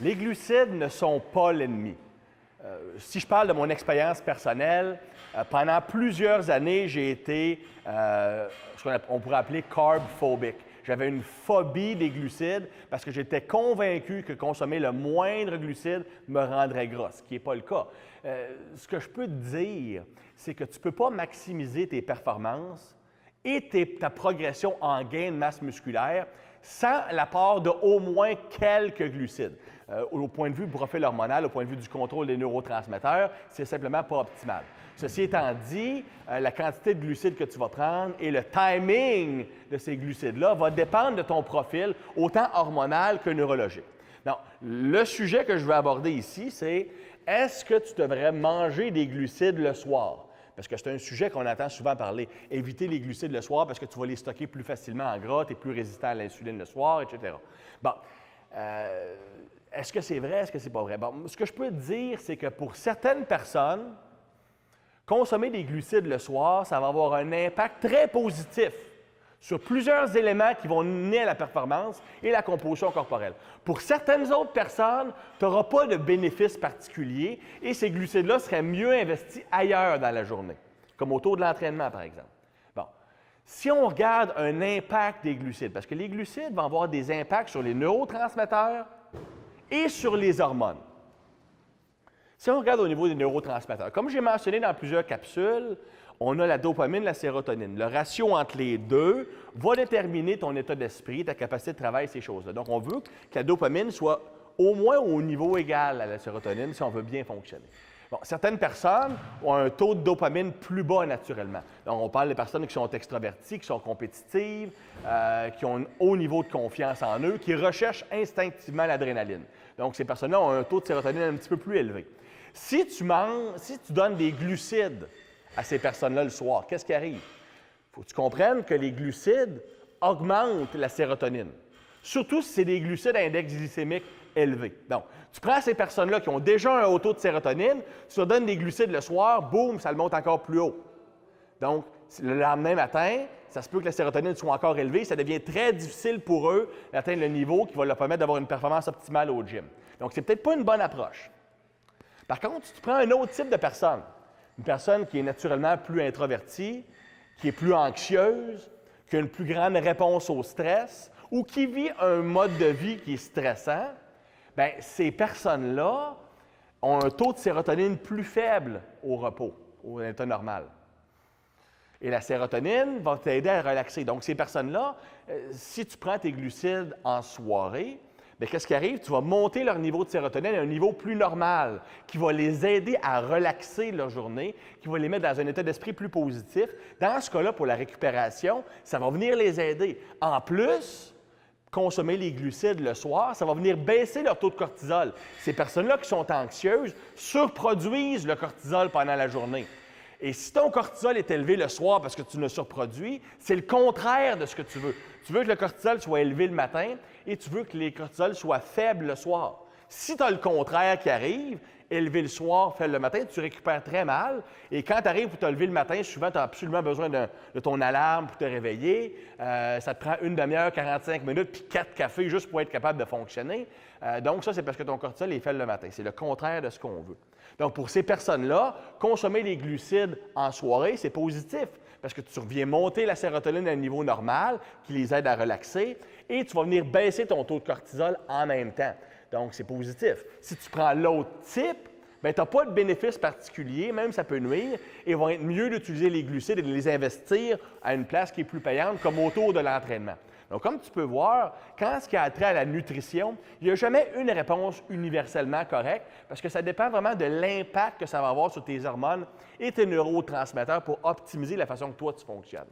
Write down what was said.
Les glucides ne sont pas l'ennemi. Si je parle de mon expérience personnelle, pendant plusieurs années, j'ai été ce qu'on pourrait appeler carb-phobique. J'avais une phobie des glucides parce que j'étais convaincu que consommer le moindre glucide me rendrait gras, ce qui n'est pas le cas. Ce que je peux te dire, c'est que tu ne peux pas maximiser tes performances et ta progression en gain de masse musculaire sans l'apport de au moins quelques glucides. Au point de vue du profil hormonal, au point de vue du contrôle des neurotransmetteurs, c'est simplement pas optimal. Ceci étant dit, la quantité de glucides que tu vas prendre et le timing de ces glucides-là va dépendre de ton profil, autant hormonal que neurologique. Donc, le sujet que je veux aborder ici, c'est est-ce que tu devrais manger des glucides le soir? Parce que c'est un sujet qu'on entend souvent parler. Éviter les glucides le soir parce que tu vas les stocker plus facilement en gras, tu es plus résistant à l'insuline le soir, etc. Bon, est-ce que c'est vrai, est-ce que c'est pas vrai? Bon, ce que je peux te dire, c'est que pour certaines personnes, consommer des glucides le soir, ça va avoir un impact très positif sur plusieurs éléments qui vont mener à la performance et la composition corporelle. Pour certaines autres personnes, tu n'auras pas de bénéfice particulier et ces glucides-là seraient mieux investis ailleurs dans la journée, comme autour de l'entraînement, par exemple. Bon, si on regarde un impact des glucides, parce que les glucides vont avoir des impacts sur les neurotransmetteurs et sur les hormones. Si on regarde au niveau des neurotransmetteurs, comme j'ai mentionné dans plusieurs capsules, on a la dopamine, la sérotonine. Le ratio entre les deux va déterminer ton état d'esprit, ta capacité de travail, ces choses-là. Donc, on veut que la dopamine soit au moins au niveau égal à la sérotonine si on veut bien fonctionner. Bon, certaines personnes ont un taux de dopamine plus bas naturellement. Donc, on parle des personnes qui sont extraverties, qui sont compétitives, qui ont un haut niveau de confiance en eux, qui recherchent instinctivement l'adrénaline. Donc, ces personnes-là ont un taux de sérotonine un petit peu plus élevé. Si tu donnes des glucides à ces personnes-là le soir, qu'est-ce qui arrive? Il faut que tu comprennes que les glucides augmentent la sérotonine, surtout si c'est des glucides à index glycémique élevé. Donc, tu prends ces personnes-là qui ont déjà un haut taux de sérotonine, tu leur donnes des glucides le soir, boum, ça le monte encore plus haut. Donc, le lendemain matin, ça se peut que la sérotonine soit encore élevée, ça devient très difficile pour eux d'atteindre le niveau qui va leur permettre d'avoir une performance optimale au gym. Donc, c'est peut-être pas une bonne approche. Par contre, si tu prends un autre type de personne, une personne qui est naturellement plus introvertie, qui est plus anxieuse, qui a une plus grande réponse au stress ou qui vit un mode de vie qui est stressant, bien, ces personnes-là ont un taux de sérotonine plus faible au repos, au état normal. Et la sérotonine va t'aider à relaxer. Donc, ces personnes-là, si tu prends tes glucides en soirée, bien, qu'est-ce qui arrive? Tu vas monter leur niveau de sérotonine à un niveau plus normal, qui va les aider à relaxer leur journée, qui va les mettre dans un état d'esprit plus positif. Dans ce cas-là, pour la récupération, ça va venir les aider. En plus, consommer les glucides le soir, ça va venir baisser leur taux de cortisol. Ces personnes-là qui sont anxieuses surproduisent le cortisol pendant la journée. Et si ton cortisol est élevé le soir parce que tu le surproduis, c'est le contraire de ce que tu veux. Tu veux que le cortisol soit élevé le matin et tu veux que les cortisols soient faibles le soir. Si tu as le contraire qui arrive, élevé le soir, faible le matin, tu récupères très mal. Et quand tu arrives pour te lever le matin, souvent, tu as absolument besoin de ton alarme pour te réveiller. Ça te prend une demi-heure, 45 minutes, puis 4 cafés juste pour être capable de fonctionner. Donc, ça, c'est parce que ton cortisol est faible le matin. C'est le contraire de ce qu'on veut. Donc, pour ces personnes-là, consommer les glucides en soirée, c'est positif parce que tu reviens monter la sérotonine à un niveau normal qui les aide à relaxer et tu vas venir baisser ton taux de cortisol en même temps. Donc, c'est positif. Si tu prends l'autre type, bien, tu n'as pas de bénéfice particulier, même ça peut nuire, et il va être mieux d'utiliser les glucides et de les investir à une place qui est plus payante, comme autour de l'entraînement. Donc, comme tu peux voir, quand ce qui a trait à la nutrition, il n'y a jamais une réponse universellement correcte parce que ça dépend vraiment de l'impact que ça va avoir sur tes hormones et tes neurotransmetteurs pour optimiser la façon que toi, tu fonctionnes.